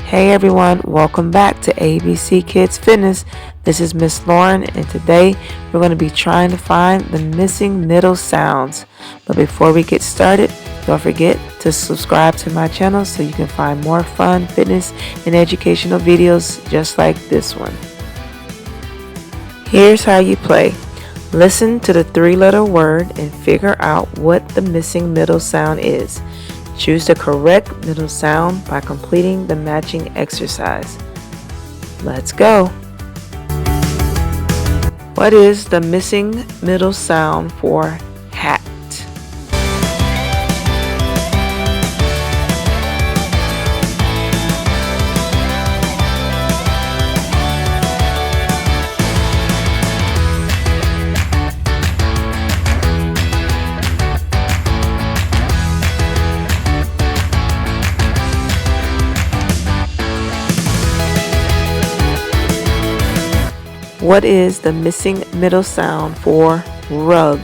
Hey everyone, welcome back to ABC Kids Fitness. This is Miss Lauren, and today we're going to be trying to find the missing middle sounds. But before we get started, don't forget to subscribe to my channel so you can find more fun, fitness, and educational videos just like this one. Here's how you play. Listen to the three-letter word and figure out what the missing middle sound is. Choose the correct middle sound by completing the matching exercise. Let's go! What is the missing middle sound for hat? What is the missing middle sound for rug?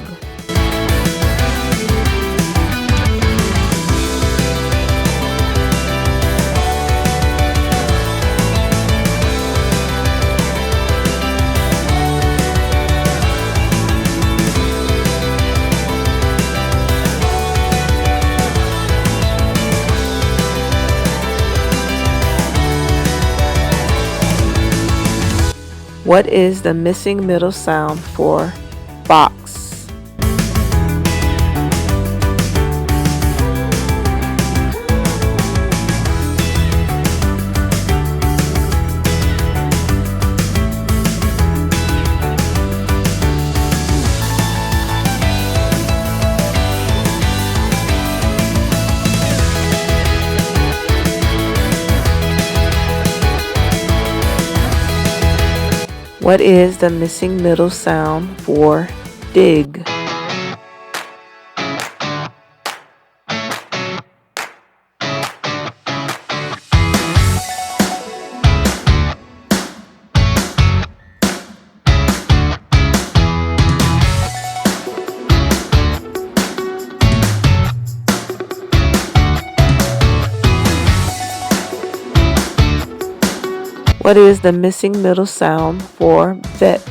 What is the missing middle sound for box? What is the missing middle sound for dig? What is the missing middle sound for vet?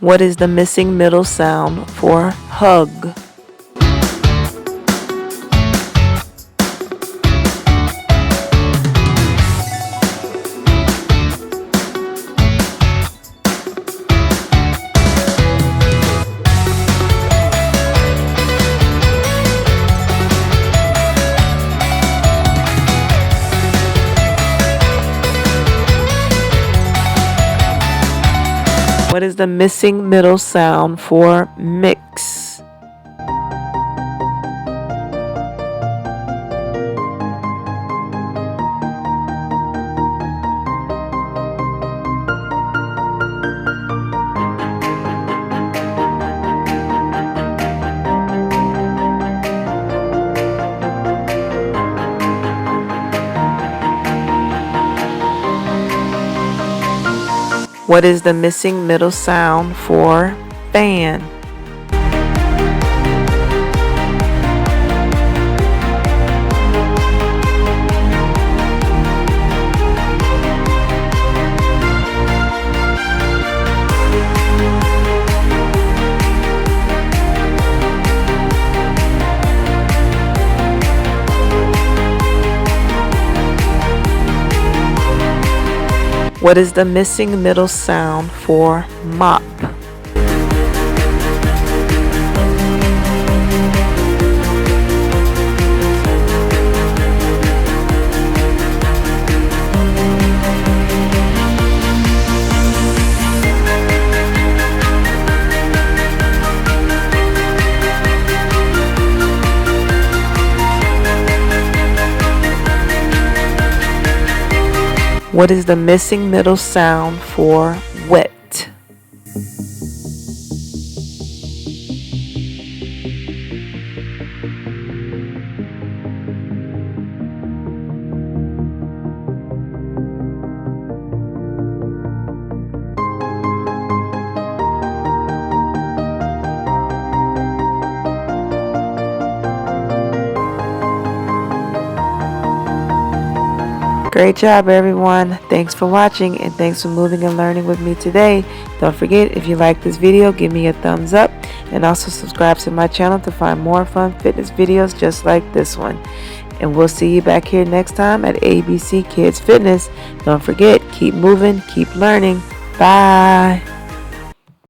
What is the missing middle sound for hug? What is the missing middle sound for mix? What is the missing middle sound for fan? What is the missing middle sound for mop? What is the missing middle sound for wet? Great job, everyone. Thanks for watching and thanks for moving and learning with me today. Don't forget, if you like this video, give me a thumbs up and also subscribe to my channel to find more fun fitness videos just like this one. And we'll see you back here next time at ABC Kids Fitness. Don't forget, keep moving, keep learning. Bye.